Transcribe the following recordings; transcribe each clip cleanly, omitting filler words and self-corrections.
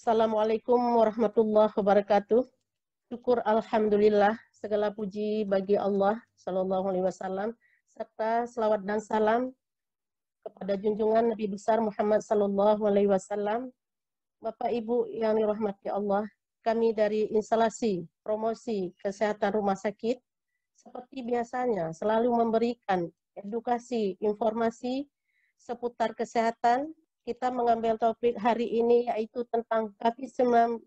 Assalamualaikum warahmatullahi wabarakatuh. Syukur alhamdulillah, segala puji bagi Allah Sallallahu Alaihi Wasallam, serta selawat dan salam kepada junjungan Nabi besar Muhammad Sallallahu Alaihi Wasallam. Bapak Ibu yang dirahmati Allah, kami dari instalasi promosi kesehatan rumah sakit seperti biasanya selalu memberikan edukasi, informasi seputar kesehatan. Kita mengambil topik hari ini yaitu tentang COVID-19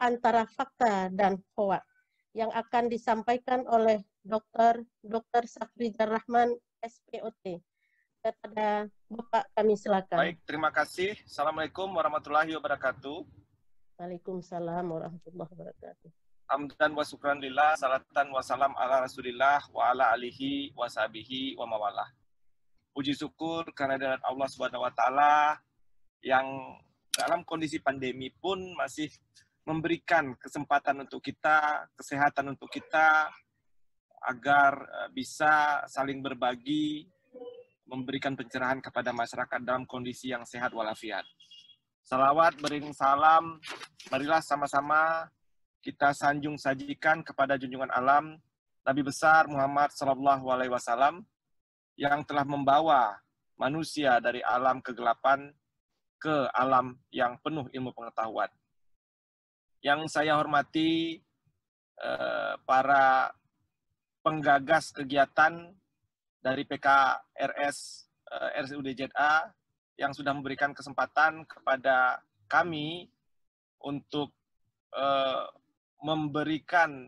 antara fakta dan hoak yang akan disampaikan oleh Dr. Safrizar Rahman, SPOT. Kepada Bapak kami silakan. Baik, terima kasih. Assalamualaikum warahmatullahi wabarakatuh. Waalaikumsalam warahmatullahi wabarakatuh. Hamdan wa syukran lillah, salatan wa salam ala rasulillah wa ala alihi wa sahbihi wa mawalah. Puji syukur karena dari Allah Subhanahu wa taala yang dalam kondisi pandemi pun masih memberikan kesempatan untuk kita, kesehatan untuk kita agar bisa saling berbagi, memberikan pencerahan kepada masyarakat dalam kondisi yang sehat walafiat. Salawat beriring salam, marilah sama-sama kita sanjung sajikan kepada junjungan alam Nabi besar Muhammad sallallahu alaihi wasallam yang telah membawa manusia dari alam kegelapan ke alam yang penuh ilmu pengetahuan. Yang saya hormati para penggagas kegiatan dari PKRS RSUD-ZA yang sudah memberikan kesempatan kepada kami untuk memberikan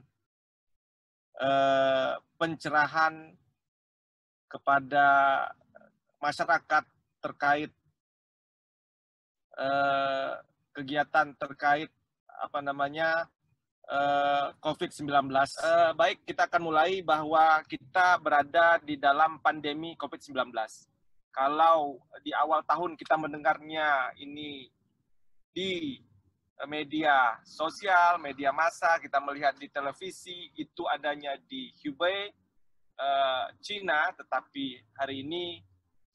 pencerahan kepada masyarakat terkait kegiatan terkait COVID-19. Baik, kita akan mulai bahwa kita berada di dalam pandemi COVID-19. Kalau di awal tahun kita mendengarnya ini di media sosial, media massa, kita melihat di televisi, itu adanya di Hubei, Cina, tetapi hari ini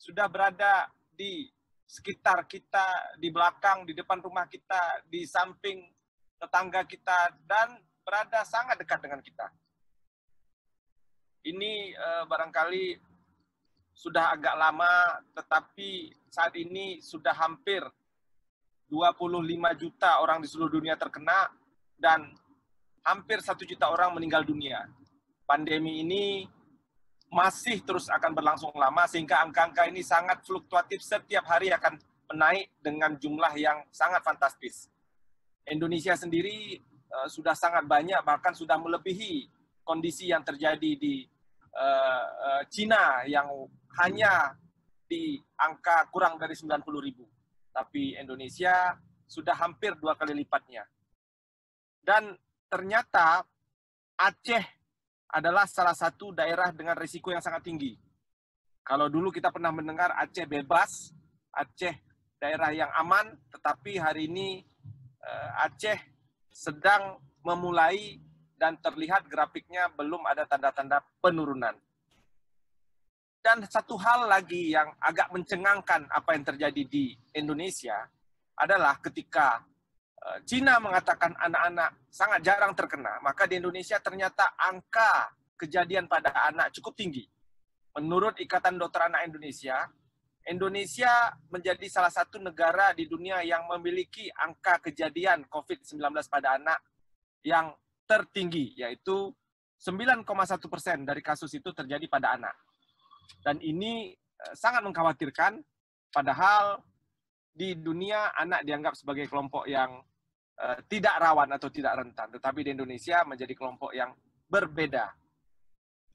sudah berada di sekitar kita, di belakang, di depan rumah kita, di samping tetangga kita, dan berada sangat dekat dengan kita. Ini barangkali sudah agak lama, tetapi saat ini sudah hampir 25 juta orang di seluruh dunia terkena, dan hampir 1 juta orang meninggal dunia. Pandemi ini masih terus akan berlangsung lama, sehingga angka-angka ini sangat fluktuatif, setiap hari akan menaik dengan jumlah yang sangat fantastis. Indonesia sendiri sudah sangat banyak, bahkan sudah melebihi kondisi yang terjadi di Cina yang hanya di angka kurang dari 90.000. Tapi Indonesia sudah hampir 2 kali lipatnya. Dan ternyata Aceh adalah salah satu daerah dengan risiko yang sangat tinggi. Kalau dulu kita pernah mendengar Aceh bebas, Aceh daerah yang aman, tetapi hari ini Aceh sedang memulai dan terlihat grafiknya belum ada tanda-tanda penurunan. Dan satu hal lagi yang agak mencengangkan apa yang terjadi di Indonesia adalah ketika Cina mengatakan anak-anak sangat jarang terkena, maka di Indonesia ternyata angka kejadian pada anak cukup tinggi. Menurut Ikatan Dokter Anak Indonesia, Indonesia menjadi salah satu negara di dunia yang memiliki angka kejadian COVID-19 pada anak yang tertinggi, yaitu 9,1% dari kasus itu terjadi pada anak. Dan ini sangat mengkhawatirkan, padahal di dunia anak dianggap sebagai kelompok yang tidak rawan atau tidak rentan, tetapi di Indonesia menjadi kelompok yang berbeda.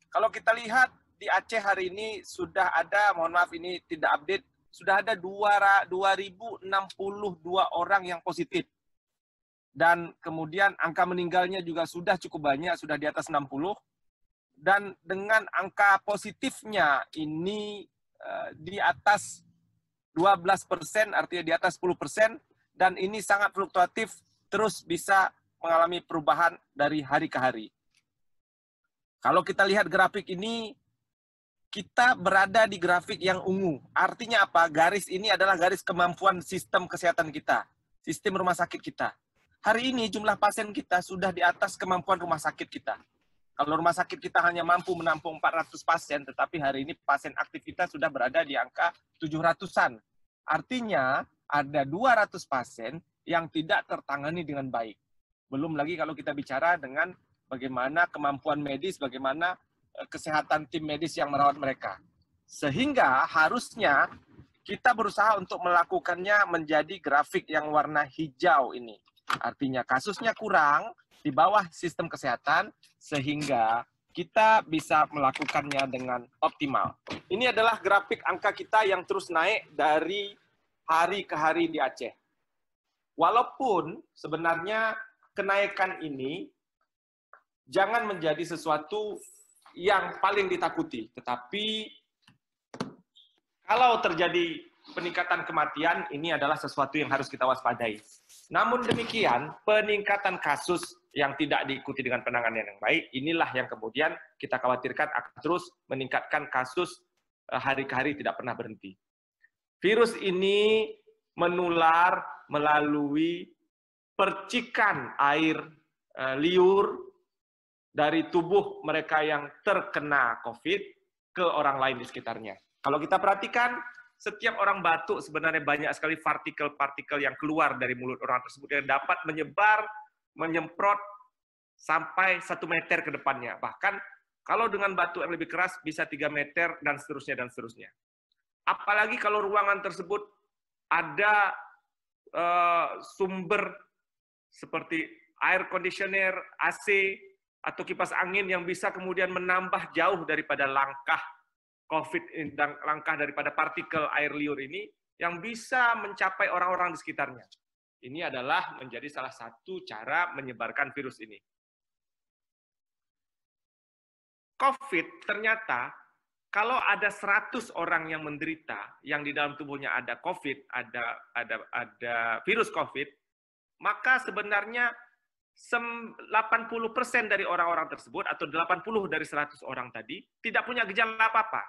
Kalau kita lihat di Aceh hari ini sudah ada, mohon maaf ini tidak update, sudah ada 2.062 orang yang positif. Dan kemudian angka meninggalnya juga sudah cukup banyak, sudah di atas 60. Dan dengan angka positifnya ini di atas 12%, artinya di atas 10%, dan ini sangat fluktuatif, terus bisa mengalami perubahan dari hari ke hari. Kalau kita lihat grafik ini, kita berada di grafik yang ungu. Artinya apa? Garis ini adalah garis kemampuan sistem kesehatan kita. sistem rumah sakit kita. Hari ini jumlah pasien kita sudah di atas kemampuan rumah sakit kita. Kalau rumah sakit kita hanya mampu menampung 400 pasien, tetapi hari ini pasien aktif kita sudah berada di angka 700-an. Artinya ada 200 pasien yang tidak tertangani dengan baik. Belum lagi kalau kita bicara dengan bagaimana kemampuan medis, bagaimana kesehatan tim medis yang merawat mereka. Sehingga harusnya kita berusaha untuk melakukannya menjadi grafik yang warna hijau ini. Artinya kasusnya kurang di bawah sistem kesehatan sehingga kita bisa melakukannya dengan optimal. Ini adalah grafik angka kita yang terus naik dari hari ke hari di Aceh. Walaupun sebenarnya kenaikan ini jangan menjadi sesuatu yang paling ditakuti, tetapi kalau terjadi peningkatan kematian, ini adalah sesuatu yang harus kita waspadai. Namun demikian, peningkatan kasus yang tidak diikuti dengan penanganan yang baik, inilah yang kemudian kita khawatirkan akan terus meningkatkan kasus hari ke hari tidak pernah berhenti. Virus ini menular melalui percikan air liur dari tubuh mereka yang terkena COVID ke orang lain di sekitarnya. Kalau kita perhatikan, setiap orang batuk sebenarnya banyak sekali partikel-partikel yang keluar dari mulut orang tersebut yang dapat menyebar, menyemprot sampai 1 meter ke depannya. Bahkan kalau dengan batuk yang lebih keras bisa 3 meter dan seterusnya dan seterusnya. Apalagi kalau ruangan tersebut ada sumber seperti air conditioner, AC, atau kipas angin yang bisa kemudian menambah jauh daripada langkah COVID dan langkah daripada partikel air liur ini yang bisa mencapai orang-orang di sekitarnya. Ini adalah menjadi salah satu cara menyebarkan virus ini. COVID ternyata kalau ada 100 orang yang menderita, yang di dalam tubuhnya ada COVID, ada virus COVID, maka sebenarnya 80% dari orang-orang tersebut, atau 80 dari 100 orang tadi, tidak punya gejala apa-apa.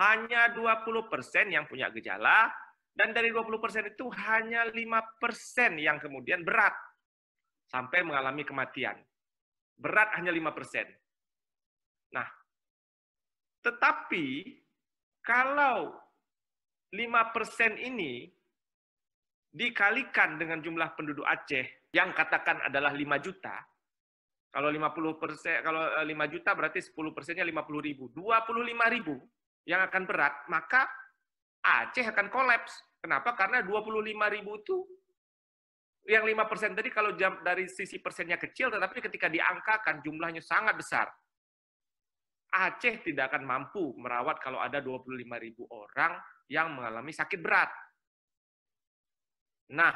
Hanya 20% yang punya gejala, dan dari 20% itu hanya 5% yang kemudian berat, sampai mengalami kematian. Berat hanya 5%. Nah, tetapi kalau 5% ini dikalikan dengan jumlah penduduk Aceh yang katakan adalah 5 juta, kalau 50%, kalau 5 juta berarti 10%-nya 50.000, 25.000 yang akan berat, maka Aceh akan kolaps. Kenapa? Karena 25.000 itu yang 5% tadi kalau dari sisi persennya kecil, tetapi ketika diangkakan jumlahnya sangat besar. Aceh tidak akan mampu merawat kalau ada 25.000 orang yang mengalami sakit berat. Nah,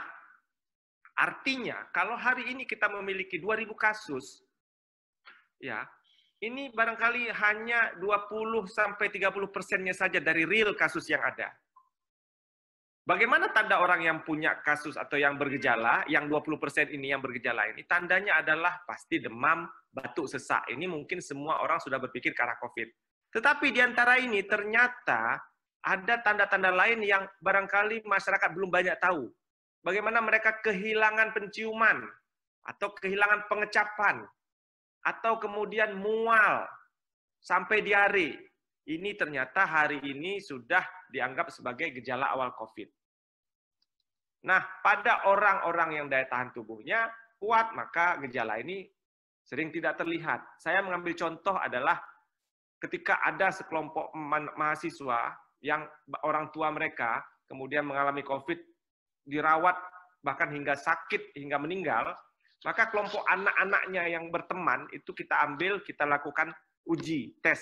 artinya kalau hari ini kita memiliki 2.000 kasus, ya, ini barangkali hanya 20-30%-nya saja dari real kasus yang ada. Bagaimana tanda orang yang punya kasus atau yang bergejala, yang 20% ini yang bergejala ini, tandanya adalah pasti demam, batuk, sesak. Ini mungkin semua orang sudah berpikir ke arah COVID. Tetapi di antara ini ternyata ada tanda-tanda lain yang barangkali masyarakat belum banyak tahu. Bagaimana mereka kehilangan penciuman, atau kehilangan pengecapan, atau kemudian mual, sampai diare. Ini ternyata hari ini sudah dianggap sebagai gejala awal COVID. Nah, pada orang-orang yang daya tahan tubuhnya kuat, maka gejala ini sering tidak terlihat. Saya mengambil contoh adalah ketika ada sekelompok mahasiswa yang orang tua mereka kemudian mengalami COVID, dirawat bahkan hingga sakit, hingga meninggal, maka kelompok anak-anaknya yang berteman itu kita ambil, kita lakukan uji, tes.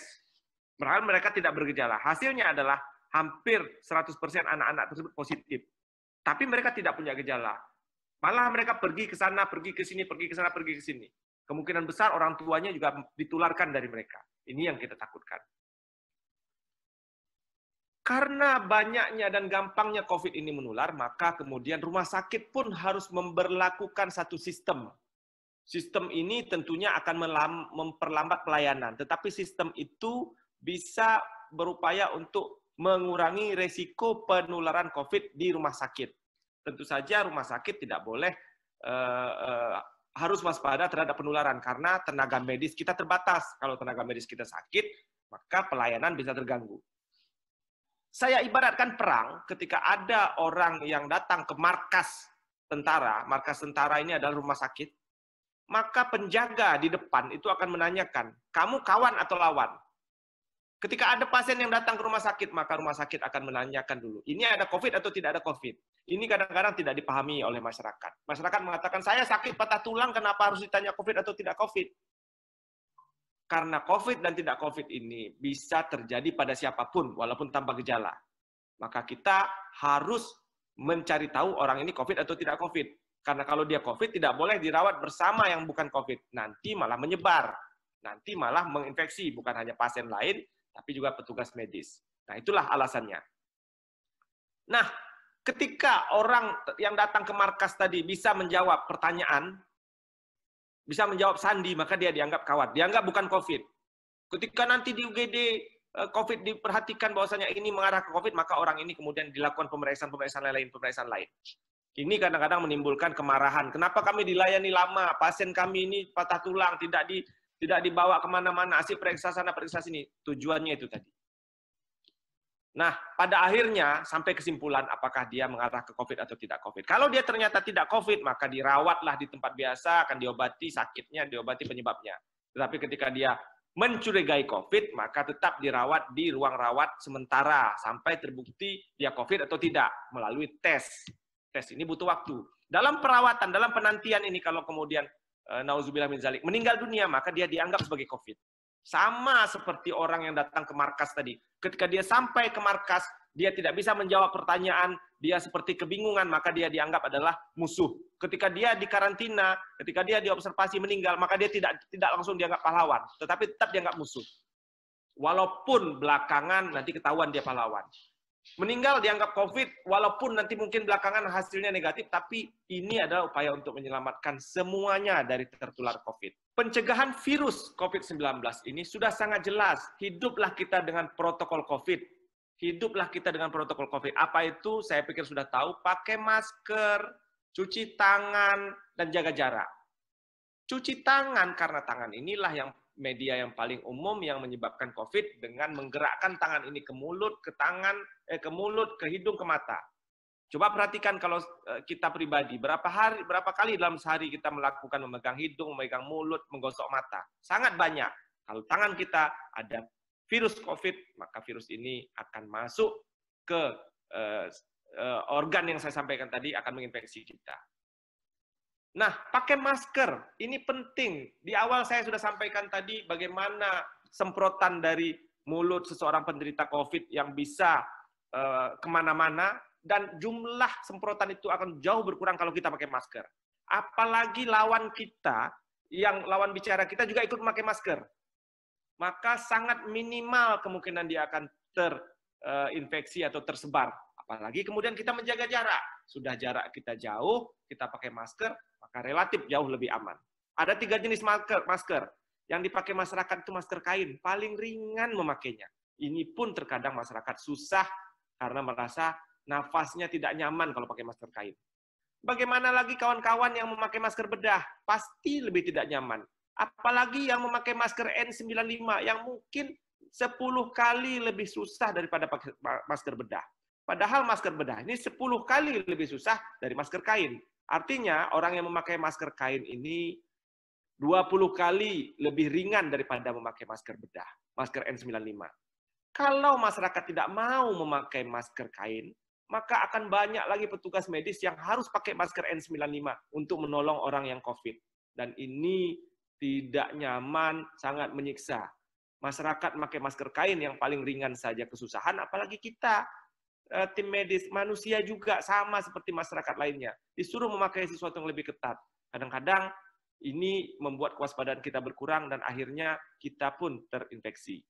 Padahal mereka tidak bergejala. Hasilnya adalah hampir 100% anak-anak tersebut positif. Tapi mereka tidak punya gejala. Malah mereka pergi ke sana, pergi ke sini, pergi ke sana, pergi ke sini. Kemungkinan besar orang tuanya juga ditularkan dari mereka. Ini yang kita takutkan. Karena banyaknya dan gampangnya COVID ini menular, maka kemudian rumah sakit pun harus memberlakukan satu sistem. Sistem ini tentunya akan memperlambat pelayanan, tetapi sistem itu bisa berupaya untuk mengurangi resiko penularan COVID di rumah sakit. tentu saja rumah sakit tidak boleh harus waspada terhadap penularan karena tenaga medis kita terbatas. Kalau tenaga medis kita sakit, maka pelayanan bisa terganggu. Saya ibaratkan perang ketika ada orang yang datang ke markas tentara ini adalah rumah sakit, maka penjaga di depan itu akan menanyakan, kamu kawan atau lawan? Ketika ada pasien yang datang ke rumah sakit, maka rumah sakit akan menanyakan dulu, ini ada COVID atau tidak ada COVID? Ini kadang-kadang tidak dipahami oleh masyarakat. Masyarakat mengatakan, saya sakit patah tulang, kenapa harus ditanya COVID atau tidak COVID? Karena COVID dan tidak COVID ini bisa terjadi pada siapapun, walaupun tanpa gejala. Maka kita harus mencari tahu orang ini COVID atau tidak COVID. Karena kalau dia COVID, tidak boleh dirawat bersama yang bukan COVID. Nanti malah menyebar. Nanti malah menginfeksi, bukan hanya pasien lain, tapi juga petugas medis. Nah, itulah alasannya. Nah, ketika orang yang datang ke markas tadi bisa menjawab pertanyaan, bisa menjawab sandi, maka dia dianggap kawan. Dianggap bukan COVID. Ketika nanti di UGD COVID diperhatikan bahwasanya ini mengarah ke COVID, maka orang ini kemudian dilakukan pemeriksaan lain. Ini kadang-kadang menimbulkan kemarahan. Kenapa kami dilayani lama? Pasien kami ini patah tulang, tidak dibawa kemana-mana, asik periksa sana, periksa sini. Tujuannya itu tadi. Nah, pada akhirnya sampai kesimpulan apakah dia mengarah ke COVID atau tidak COVID. Kalau dia ternyata tidak COVID, maka dirawatlah di tempat biasa, akan diobati sakitnya, diobati penyebabnya. Tetapi ketika dia mencurigai COVID, maka tetap dirawat di ruang rawat sementara sampai terbukti dia COVID atau tidak melalui tes. Tes ini butuh waktu. Dalam perawatan, dalam penantian ini kalau kemudian nauzubillah min dzalik meninggal dunia, maka dia dianggap sebagai COVID. Sama seperti orang yang datang ke markas tadi. Ketika dia sampai ke markas, dia tidak bisa menjawab pertanyaan, dia seperti kebingungan, maka dia dianggap adalah musuh. Ketika dia di karantina, ketika dia diobservasi meninggal, maka dia tidak langsung dianggap pahlawan, tetapi tetap dianggap musuh. Walaupun belakangan nanti ketahuan dia pahlawan. Meninggal dianggap COVID, walaupun nanti mungkin belakangan hasilnya negatif, tapi ini adalah upaya untuk menyelamatkan semuanya dari tertular COVID. Pencegahan virus COVID-19 ini sudah sangat jelas. Hiduplah kita dengan protokol COVID. Hiduplah kita dengan protokol COVID. Apa itu? Saya pikir sudah tahu. Pakai masker, cuci tangan, dan jaga jarak. Cuci tangan, karena tangan inilah yang media yang paling umum yang menyebabkan COVID dengan menggerakkan tangan ini ke mulut, ke tangan, ke mulut, ke hidung, ke mata. Coba perhatikan kalau kita pribadi, berapa kali dalam sehari kita melakukan memegang hidung, memegang mulut, menggosok mata. Sangat banyak. Kalau tangan kita ada virus COVID, maka virus ini akan masuk ke organ yang saya sampaikan tadi, akan menginfeksi kita. Nah, pakai masker, ini penting. Di awal saya sudah sampaikan tadi bagaimana semprotan dari mulut seseorang penderita COVID yang bisa kemana-mana, dan jumlah semprotan itu akan jauh berkurang kalau kita pakai masker. Apalagi lawan kita, yang lawan bicara kita juga ikut memakai masker. Maka sangat minimal kemungkinan dia akan terinfeksi atau tersebar. Apalagi kemudian kita menjaga jarak. Sudah jarak kita jauh, kita pakai masker, maka relatif jauh lebih aman. Ada 3 jenis masker. Yang dipakai masyarakat itu masker kain, paling ringan memakainya. Ini pun terkadang masyarakat susah karena merasa nafasnya tidak nyaman kalau pakai masker kain. Bagaimana lagi kawan-kawan yang memakai masker bedah? Pasti lebih tidak nyaman. Apalagi yang memakai masker N95 yang mungkin 10 kali lebih susah daripada pakai masker bedah. Padahal masker bedah ini 10 kali lebih susah dari masker kain. Artinya orang yang memakai masker kain ini 20 kali lebih ringan daripada memakai masker bedah, masker N95. Kalau masyarakat tidak mau memakai masker kain, maka akan banyak lagi petugas medis yang harus pakai masker N95 untuk menolong orang yang COVID. Dan ini tidak nyaman, sangat menyiksa. Masyarakat memakai masker kain yang paling ringan saja kesusahan, apalagi kita, tim medis, manusia juga sama seperti masyarakat lainnya. Disuruh memakai sesuatu yang lebih ketat. Kadang-kadang ini membuat kewaspadaan kita berkurang dan akhirnya kita pun terinfeksi.